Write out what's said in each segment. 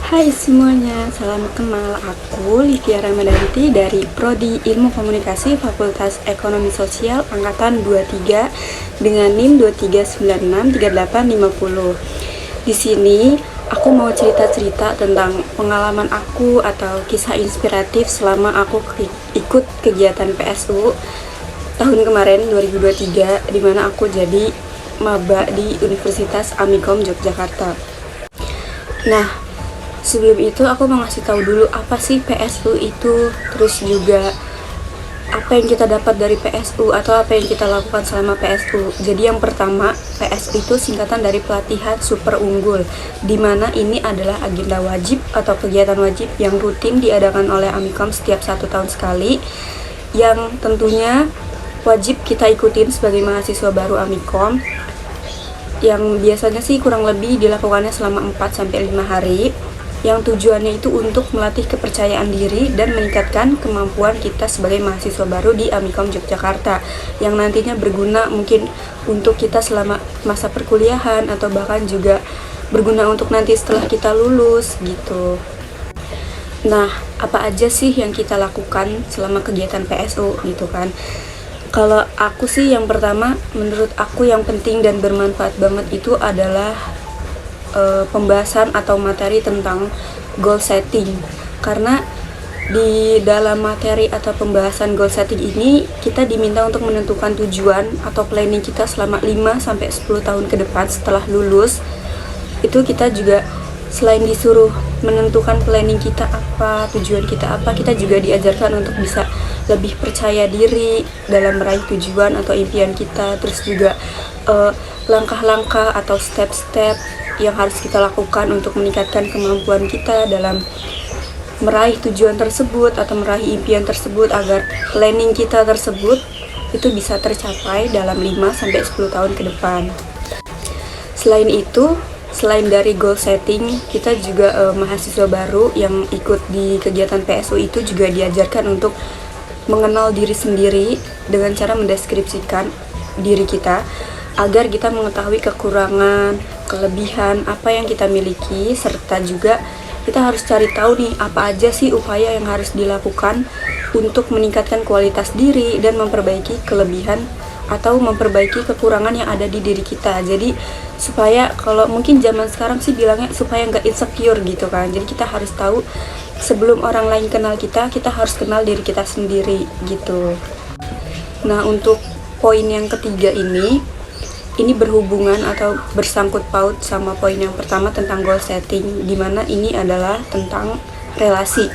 Hai semuanya, salam kenal. Aku Livia Ramadanti dari Prodi Ilmu Komunikasi Fakultas Ekonomi Sosial Angkatan 23 dengan NIM 23963850. Di sini aku mau cerita-cerita tentang pengalaman aku atau kisah inspiratif selama aku ikut kegiatan PSU tahun kemarin 2023, di mana aku jadi maba di Universitas Amikom Yogyakarta. Nah, sebelum itu aku mau ngasih tahu dulu apa sih PSU itu, terus juga apa yang kita dapat dari PSU atau apa yang kita lakukan selama PSU. Jadi yang pertama, PSU itu singkatan dari pelatihan super unggul, dimana ini adalah agenda wajib atau kegiatan wajib yang rutin diadakan oleh Amikom setiap 1 tahun sekali, yang tentunya wajib kita ikutin sebagai mahasiswa baru Amikom, yang biasanya sih kurang lebih dilakukannya selama 4-5 hari, yang tujuannya itu untuk melatih kepercayaan diri dan meningkatkan kemampuan kita sebagai mahasiswa baru di Amikom Yogyakarta, yang nantinya berguna mungkin untuk kita selama masa perkuliahan atau bahkan juga berguna untuk nanti setelah kita lulus gitu. Nah, apa aja sih yang kita lakukan selama kegiatan PSU gitu kan? Kalau aku sih yang pertama, menurut aku yang penting dan bermanfaat banget itu adalah pembahasan atau materi tentang goal setting. Karena di dalam materi atau pembahasan goal setting ini kita diminta untuk menentukan tujuan atau planning kita selama 5-10 tahun ke depan setelah lulus. Itu kita juga selain disuruh menentukan planning kita apa, tujuan kita apa, kita juga diajarkan untuk bisa lebih percaya diri dalam meraih tujuan atau impian kita. Terus juga langkah-langkah atau step-step yang harus kita lakukan untuk meningkatkan kemampuan kita dalam meraih tujuan tersebut atau meraih impian tersebut, agar planning kita tersebut itu bisa tercapai dalam 5-10 tahun ke depan. Selain itu, selain dari goal setting, kita juga mahasiswa baru yang ikut di kegiatan PSU itu juga diajarkan untuk mengenal diri sendiri dengan cara mendeskripsikan diri kita, agar kita mengetahui kekurangan, kelebihan apa yang kita miliki, serta juga kita harus cari tahu nih apa aja sih upaya yang harus dilakukan untuk meningkatkan kualitas diri dan memperbaiki kelebihan atau memperbaiki kekurangan yang ada di diri kita. Jadi supaya, kalau mungkin zaman sekarang sih bilangnya supaya nggak insecure gitu kan. Jadi kita harus tahu sebelum orang lain kenal kita, kita harus kenal diri kita sendiri gitu. Nah, untuk poin yang ketiga ini berhubungan atau bersangkut paut sama poin yang pertama tentang goal setting, dimana ini adalah tentang relasi.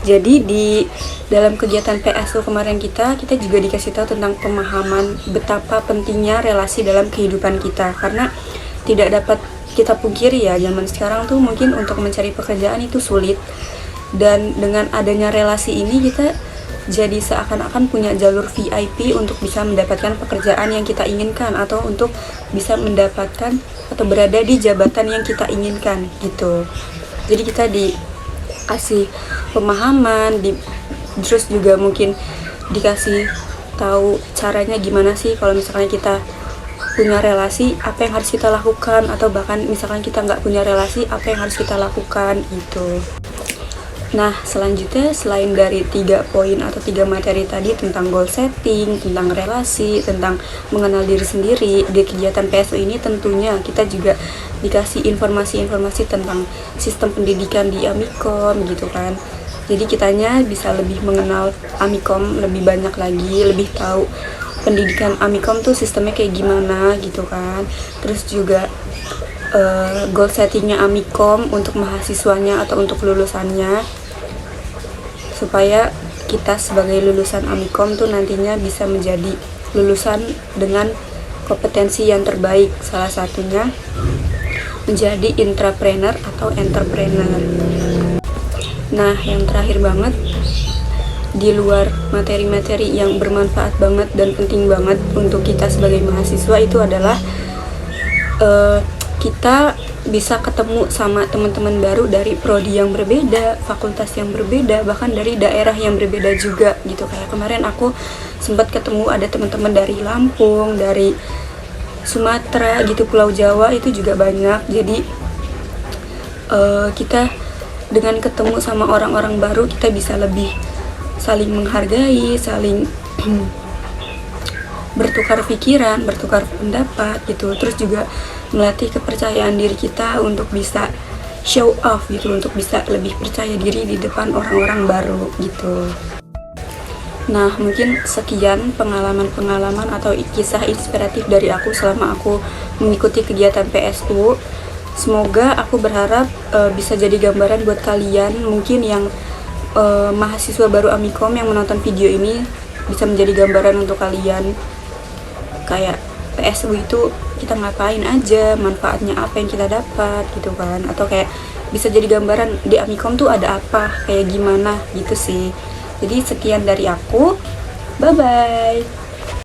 Jadi di dalam kegiatan PSU kemarin kita juga dikasih tahu tentang pemahaman betapa pentingnya relasi dalam kehidupan kita, karena tidak dapat kita pungkiri ya, zaman sekarang tuh mungkin untuk mencari pekerjaan itu sulit, dan dengan adanya relasi ini kita jadi seakan-akan punya jalur VIP untuk bisa mendapatkan pekerjaan yang kita inginkan atau untuk bisa mendapatkan atau berada di jabatan yang kita inginkan gitu. Jadi kita dikasih pemahaman, terus juga mungkin dikasih tahu caranya gimana sih kalau misalnya kita punya relasi, apa yang harus kita lakukan, atau bahkan misalkan kita nggak punya relasi, apa yang harus kita lakukan gitu. Nah, selanjutnya selain dari 3 poin atau 3 materi tadi tentang goal setting, tentang relasi, tentang mengenal diri sendiri, di kegiatan PSU ini tentunya kita juga dikasih informasi-informasi tentang sistem pendidikan di Amikom gitu kan. Jadi kitanya bisa lebih mengenal Amikom lebih banyak lagi, lebih tahu pendidikan Amikom tuh sistemnya kayak gimana gitu kan. Terus juga goal settingnya Amikom untuk mahasiswanya atau untuk lulusannya, supaya kita sebagai lulusan Amikom tuh nantinya bisa menjadi lulusan dengan kompetensi yang terbaik, salah satunya menjadi intrapreneur atau entrepreneur. Nah, yang terakhir banget, di luar materi-materi yang bermanfaat banget dan penting banget untuk kita sebagai mahasiswa itu adalah kita bisa ketemu sama teman-teman baru dari prodi yang berbeda, fakultas yang berbeda, bahkan dari daerah yang berbeda juga gitu. Kayak kemarin aku sempat ketemu ada teman-teman dari Lampung, dari Sumatera gitu, Pulau Jawa itu juga banyak. Jadi kita dengan ketemu sama orang-orang baru kita bisa lebih saling menghargai, saling bertukar pikiran, bertukar pendapat gitu. Terus juga melatih kepercayaan diri kita untuk bisa show off gitu, untuk bisa lebih percaya diri di depan orang-orang baru gitu. Nah, mungkin sekian pengalaman-pengalaman atau kisah inspiratif dari aku selama aku mengikuti kegiatan PSU. Semoga aku berharap bisa jadi gambaran buat kalian, mungkin yang mahasiswa baru Amikom yang menonton video ini bisa menjadi gambaran untuk kalian. Kayak PSU itu kita ngapain aja, manfaatnya apa yang kita dapat gitu kan, atau kayak bisa jadi gambaran di Amikom tuh ada apa, kayak gimana gitu sih. Jadi sekian dari aku, bye bye.